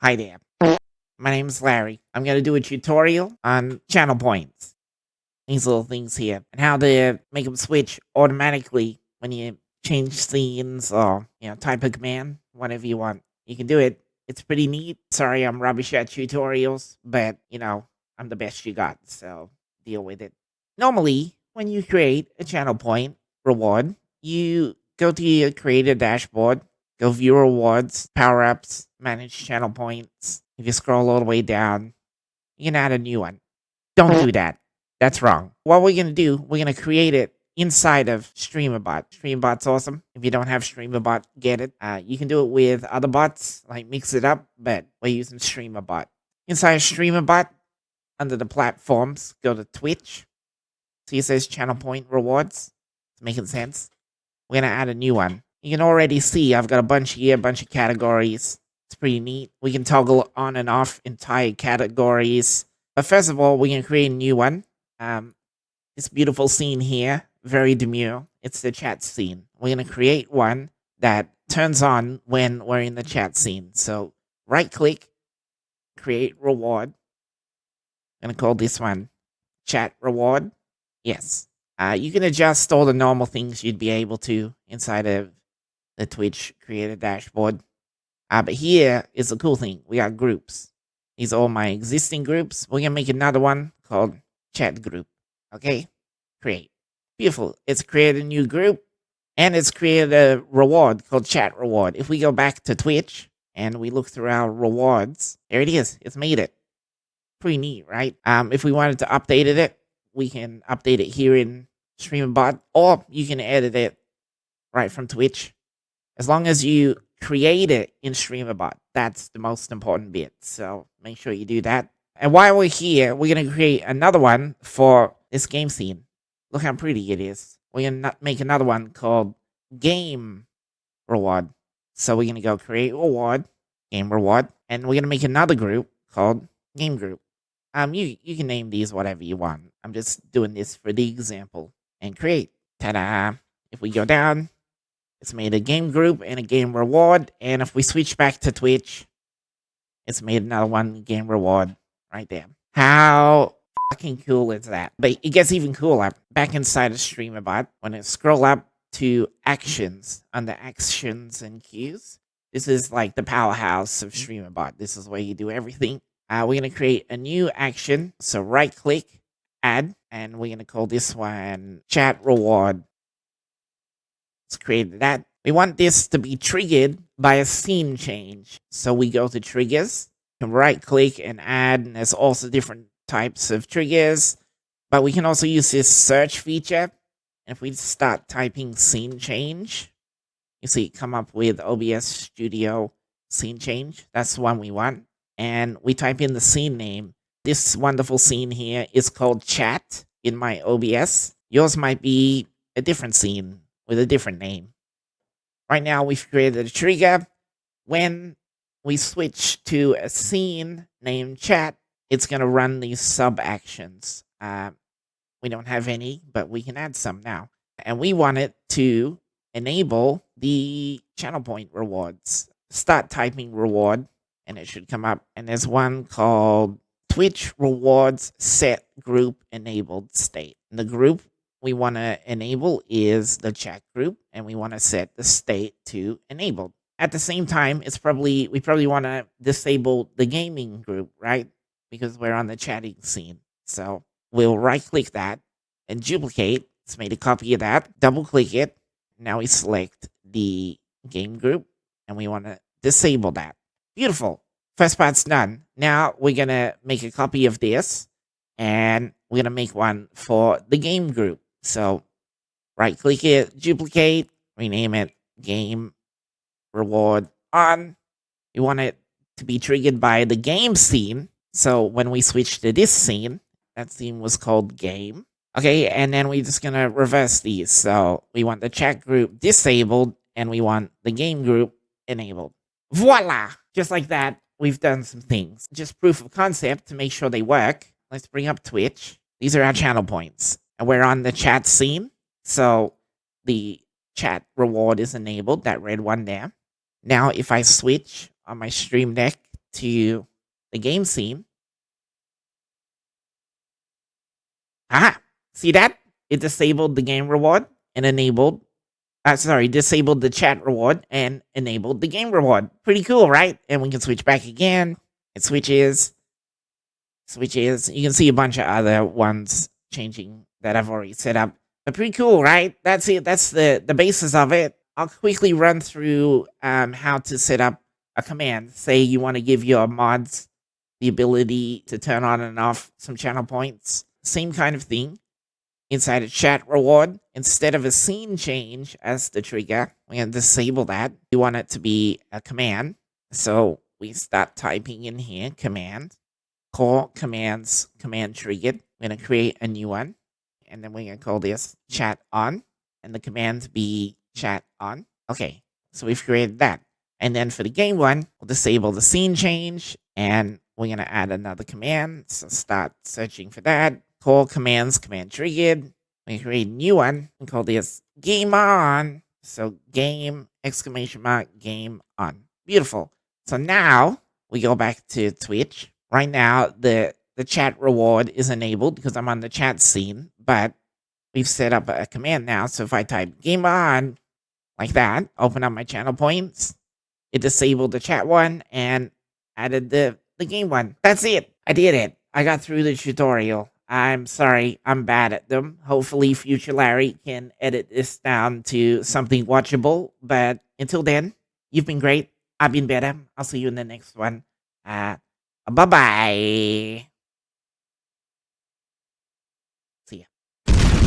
Hi there. My name's Larry. I'm going to do a tutorial on channel points. These little things here. And how to make them switch automatically when you change scenes or, type a command, whatever you want. You can do it. It's pretty neat. Sorry I'm rubbish at tutorials, but, I'm the best you got, so deal with it. Normally, when you create a channel point reward, you go to your creator dashboard, go view rewards, power ups, manage channel points. If you scroll all the way down, you can add a new one. Don't do that. That's wrong. What we're going to do, we're going to create it inside of StreamerBot. StreamerBot's awesome. If you don't have StreamerBot, get it. You can do it with other bots, like mix it up, but we're using StreamerBot. Inside of StreamerBot, under the platforms, go to Twitch. See, it says channel point rewards. It's making sense. We're going to add a new one. You can already see I've got a bunch here, a bunch of categories. It's pretty neat. We can toggle on and off entire categories. But first of all, we can create a new one. This beautiful scene here, very demure. It's the chat scene. We're going to create one that turns on when we're in the chat scene. So right click, create reward. I'm going to call this one chat reward. Yes. You can adjust all the normal things you'd be able to inside of the Twitch creator dashboard. But here is the cool thing. We got groups. These are all my existing groups. We're going to make another one called chat group. Okay? Create. Beautiful. It's created a new group. And it's created a reward called chat reward. If we go back to Twitch and we look through our rewards, there it is. It's made it. Pretty neat, right? If we wanted to update it, we can update it here in StreamerBot. Or you can edit it right from Twitch. As long as you create it in StreamerBot. That's the most important bit. So make sure you do that. And while we're here, we're going to create another one for this game scene. Look how pretty it is. We're going to make another one called game reward. So we're going to go create reward, game reward. And we're going to make another group called game group. You can name these whatever you want. I'm just doing this for the example. And create. Ta-da. If we go down, it's made a game group and a game reward. And if we switch back to Twitch, it's made another one game reward right there. How fucking cool is that? But it gets even cooler. Back inside of StreamerBot, when I scroll up to actions, under actions and queues, this is like the powerhouse of StreamerBot. This is where you do everything. We're going to create a new action. So right click, add, and we're going to call this one chat reward. Let's create that. We want this to be triggered by a scene change. So we go to triggers, can right click and add, and there's also different types of triggers. But we can also use this search feature. And if we start typing scene change, you see it come up with OBS Studio scene change. That's the one we want. And we type in the scene name. This wonderful scene here is called chat in my OBS. Yours might be a different scene with a different name. Right now, we've created a trigger. When we switch to a scene named chat, it's going to run these sub-actions. We don't have any, but we can add some now. And we want it to enable the channel point rewards. Start typing reward, and it should come up. And there's one called Twitch Rewards Set Group Enabled State. And the group we want to enable is the chat group, and we want to set the state to enabled. At the same time, we probably want to disable the gaming group, right? Because we're on the chatting scene. So we'll right click that and duplicate. Let's make a copy of that. Double click it. Now we select the game group, and we want to disable that. Beautiful. First part's done. Now we're going to make a copy of this, and we're going to make one for the game group. So right click it, duplicate, rename it game reward on. You want it to be triggered by the game scene. So when we switch to this scene, that scene was called game. Okay, and then we're just going to reverse these. So we want the chat group disabled, and we want the game group enabled. Voila! Just like that, we've done some things. Just proof of concept to make sure they work. Let's bring up Twitch. These are our channel points. And we're on the chat scene. So the chat reward is enabled, that red one there. Now, if I switch on my stream deck to the game scene. Ah, see that? It disabled the game reward and enabled. Disabled the chat reward and enabled the game reward. Pretty cool, right? And we can switch back again. It switches. You can see a bunch of other ones changing that I've already set up. But pretty cool, right? That's it. That's the basis of it. I'll quickly run through how to set up a command. Say you want to give your mods the ability to turn on and off some channel points. Same kind of thing. Inside a chat reward, instead of a scene change as the trigger, we're going to disable that. We want it to be a command. So we start typing in here, command, call commands, command triggered. We're going to create a new one. And then we're going to call this chat on. And the command be chat on. Okay, so we've created that. And then for the game one, we'll disable the scene change. And we're going to add another command. So start searching for that. Call commands, command triggered. We create a new one and call this game on. So game, exclamation mark, game on. Beautiful. So now we go back to Twitch. Right now, the chat reward is enabled because I'm on the chat scene, but we've set up a command now. So if I type game on like that, open up my channel points, it disabled the chat one and added the game one. That's it. I did it. I got through the tutorial. I'm sorry, I'm bad at them. Hopefully, future Larry can edit this down to something watchable. But until then, you've been great. I've been better. I'll see you in the next one. Bye-bye.